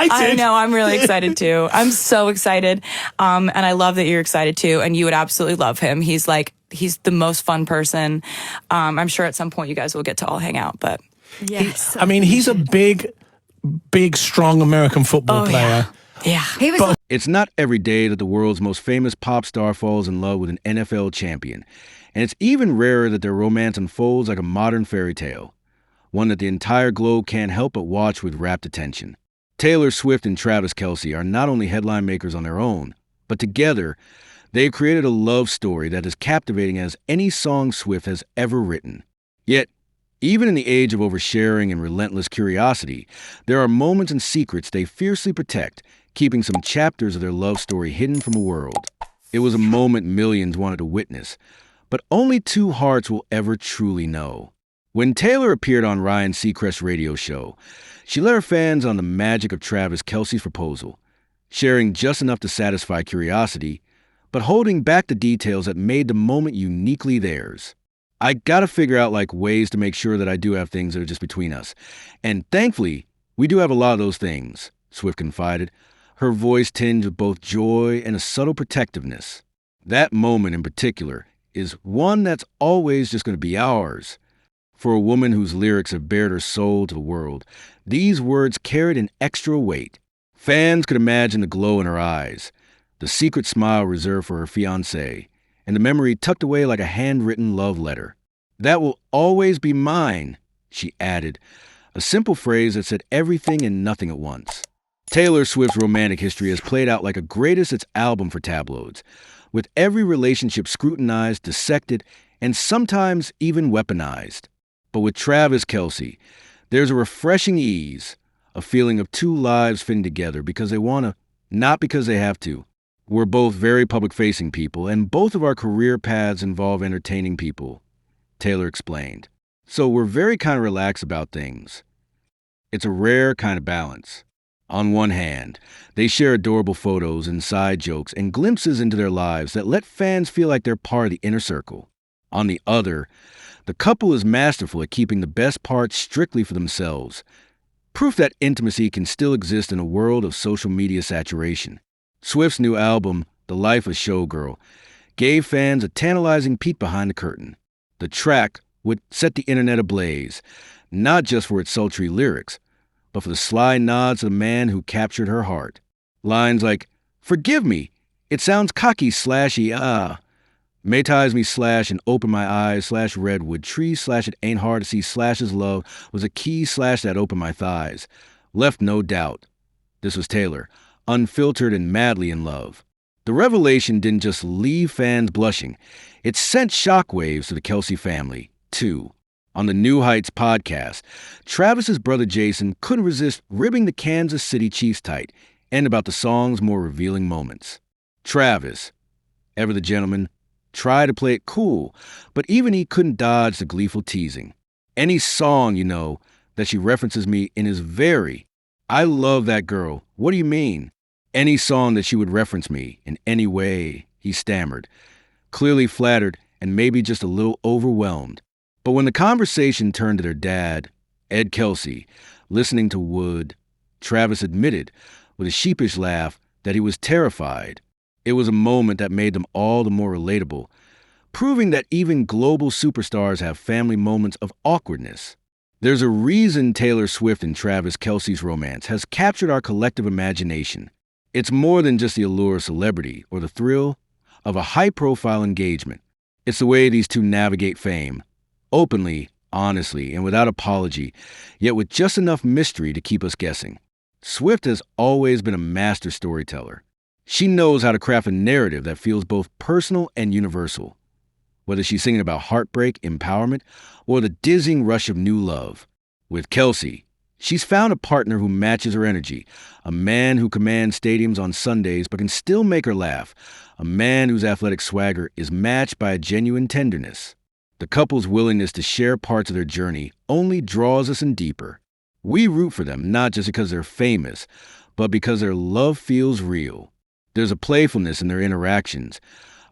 excited. I know. I'm really excited too. I'm so excited. And I love that you're excited too. And you would absolutely love him. He's the most fun person. I'm sure at some point you guys will get to all hang out, but Yes. He's a big, strong American football player. Yeah. He was It's not every day that the world's most famous pop star falls in love with an NFL champion. And it's even rarer that their romance unfolds like a modern fairy tale, one that the entire globe can't help but watch with rapt attention. Taylor Swift and Travis Kelce are not only headline makers on their own, but together, they've created a love story that is captivating as any song Swift has ever written. Yet, even in the age of oversharing and relentless curiosity, there are moments and secrets they fiercely protect, keeping some chapters of their love story hidden from the world. It was a moment millions wanted to witness, but only two hearts will ever truly know. When Taylor appeared on Ryan Seacrest's radio show, she let her fans on the magic of Travis Kelce's proposal, sharing just enough to satisfy curiosity, but holding back the details that made the moment uniquely theirs. I gotta figure out ways to make sure that I do have things that are just between us. And thankfully, we do have a lot of those things, Swift confided, her voice tinged with both joy and a subtle protectiveness. That moment in particular is one that's always just going to be ours. For a woman whose lyrics have bared her soul to the world, these words carried an extra weight. Fans could imagine the glow in her eyes, the secret smile reserved for her fiancé, and the memory tucked away like a handwritten love letter. That will always be mine, she added, a simple phrase that said everything and nothing at once. Taylor Swift's romantic history has played out like a greatest hits album for tabloids, with every relationship scrutinized, dissected, and sometimes even weaponized. But with Travis Kelce, there's a refreshing ease, a feeling of two lives fitting together because they want to, not because they have to. We're both very public-facing people, and both of our career paths involve entertaining people, Taylor explained. So we're very kind of relaxed about things. It's a rare kind of balance. On one hand, they share adorable photos and side jokes and glimpses into their lives that let fans feel like they're part of the inner circle. On the other, the couple is masterful at keeping the best parts strictly for themselves, proof that intimacy can still exist in a world of social media saturation. Swift's new album, The Life of Showgirl, gave fans a tantalizing peek behind the curtain. The track would set the internet ablaze, not just for its sultry lyrics, but for the sly nods to the man who captured her heart. Lines like, "Forgive me, it sounds cocky /y, Mayties me / and open my eyes / redwood tree / it ain't hard to see /'s love was a key / that opened my thighs. Left no doubt." This was Taylor, unfiltered and madly in love. The revelation didn't just leave fans blushing. It sent shockwaves to the Kelce family, too. On the New Heights podcast, Travis's brother Jason couldn't resist ribbing the Kansas City Chiefs tight and about the song's more revealing moments. Travis, ever the gentleman, tried to play it cool, but even he couldn't dodge the gleeful teasing. Any song, that she references me in is very, I love that girl. What do you mean? Any song that she would reference me in any way, he stammered, clearly flattered and maybe just a little overwhelmed. But when the conversation turned to their dad, Ed Kelce, listening to Wood, Travis admitted, with a sheepish laugh, that he was terrified. It was a moment that made them all the more relatable, proving that even global superstars have family moments of awkwardness. There's a reason Taylor Swift and Travis Kelce's romance has captured our collective imagination. It's more than just the allure of celebrity or the thrill of a high-profile engagement. It's the way these two navigate fame, openly, honestly, and without apology, yet with just enough mystery to keep us guessing. Swift has always been a master storyteller. She knows how to craft a narrative that feels both personal and universal, whether she's singing about heartbreak, empowerment, or the dizzying rush of new love. With Kelce, she's found a partner who matches her energy, a man who commands stadiums on Sundays but can still make her laugh, a man whose athletic swagger is matched by a genuine tenderness. The couple's willingness to share parts of their journey only draws us in deeper. We root for them not just because they're famous, but because their love feels real. There's a playfulness in their interactions,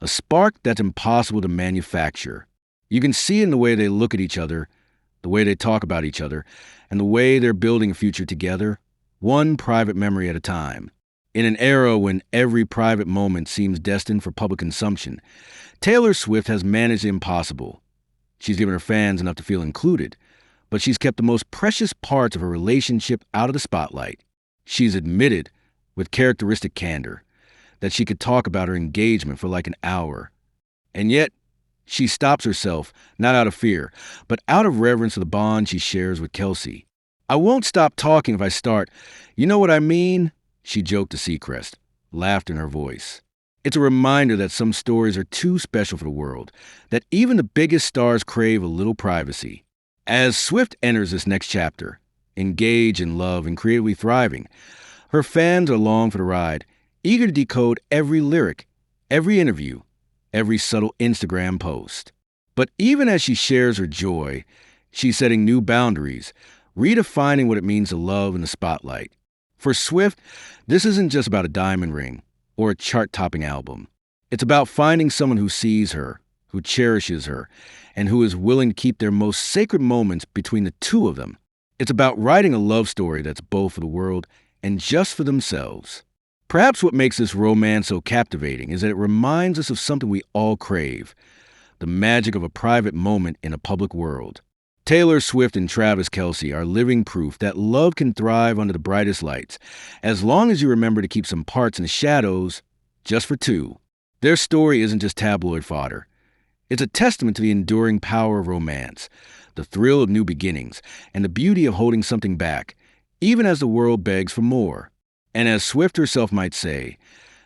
a spark that's impossible to manufacture. You can see in the way they look at each other, the way they talk about each other, and the way they're building a future together, one private memory at a time. In an era when every private moment seems destined for public consumption, Taylor Swift has managed the impossible. She's given her fans enough to feel included, but she's kept the most precious parts of her relationship out of the spotlight. She's admitted, with characteristic candor, that she could talk about her engagement for like an hour. And yet, she stops herself, not out of fear, but out of reverence for the bond she shares with Kelce. "I won't stop talking if I start. You know what I mean?" she joked to Seacrest, laughter in her voice. It's a reminder that some stories are too special for the world, that even the biggest stars crave a little privacy. As Swift enters this next chapter, engaged in love and creatively thriving, her fans are along for the ride, eager to decode every lyric, every interview, every subtle Instagram post. But even as she shares her joy, she's setting new boundaries, redefining what it means to love in the spotlight. For Swift, this isn't just about a diamond ring or a chart-topping album. It's about finding someone who sees her, who cherishes her, and who is willing to keep their most sacred moments between the two of them. It's about writing a love story that's both for the world and just for themselves. Perhaps what makes this romance so captivating is that it reminds us of something we all crave, the magic of a private moment in a public world. Taylor Swift and Travis Kelce are living proof that love can thrive under the brightest lights, as long as you remember to keep some parts in the shadows, just for two. Their story isn't just tabloid fodder. It's a testament to the enduring power of romance, the thrill of new beginnings, and the beauty of holding something back, even as the world begs for more. And as Swift herself might say,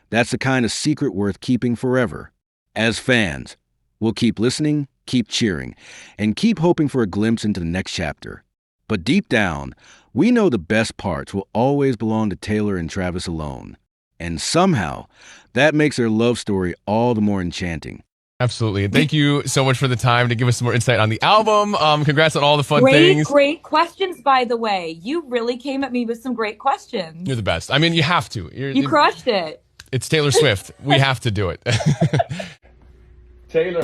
that's the kind of secret worth keeping forever. As fans, we'll keep listening, keep cheering, and keep hoping for a glimpse into the next chapter. But deep down, we know the best parts will always belong to Taylor and Travis alone. And somehow, that makes their love story all the more enchanting. Absolutely. Thank you so much for the time to give us some more insight on the album. Congrats on all the fun things. Great questions, by the way. You really came at me with some great questions. You're the best. I mean, you have to. You crushed it. It's Taylor Swift. We have to do it.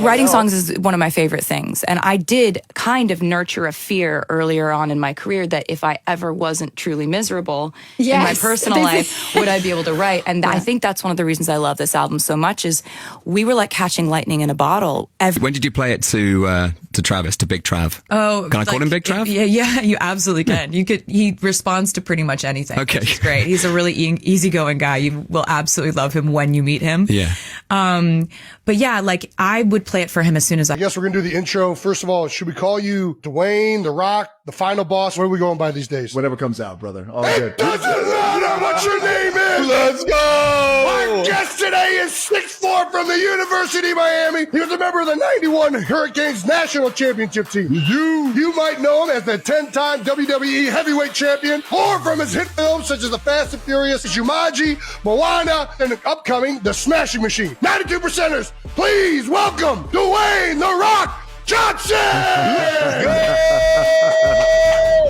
Writing songs is one of my favorite things. And I did kind of nurture a fear earlier on in my career that if I ever wasn't truly miserable in my personal life, would I be able to write? And I think that's one of the reasons I love this album so much is we were like catching lightning in a bottle. When did you play it to Travis, to Big Trav? Oh, can I call him Big Trav? Yeah, you absolutely can. He responds to pretty much anything. Okay. Which is great. He's a really easygoing guy. You will absolutely love him when you meet him. Yeah. But yeah, like I would play it for him as soon as I guess we're going to do the intro. First of all, should we call you Dwayne, The Rock, the final boss? What are we going by these days? Whatever comes out, brother. All good. Doesn't matter what your name is. Let's go. Our guest today is 6'4" from the University of Miami. He was a member of the 91 Hurricanes national championship team. You might know him as the 10-time WWE heavyweight champion, or from his hit films such as The Fast and Furious, Jumanji, Moana, and upcoming The Smashing Machine. 92%ers, please welcome Dwayne The Rock Johnson!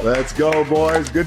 Let's go, boys. Good